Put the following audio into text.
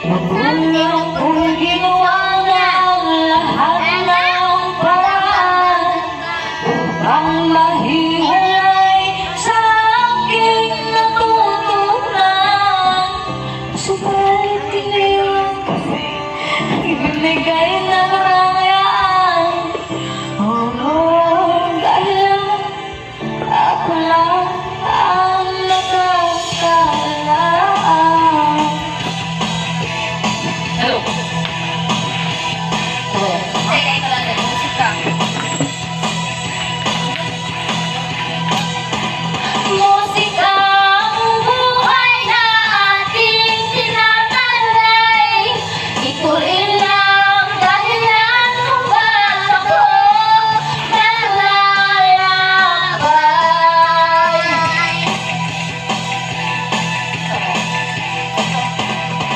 Magulang ko'y ginawa na ang lahat ng paraan upang mahiwalay sa aking natutunan. Subalit iniwan kasi ibinigay ng marami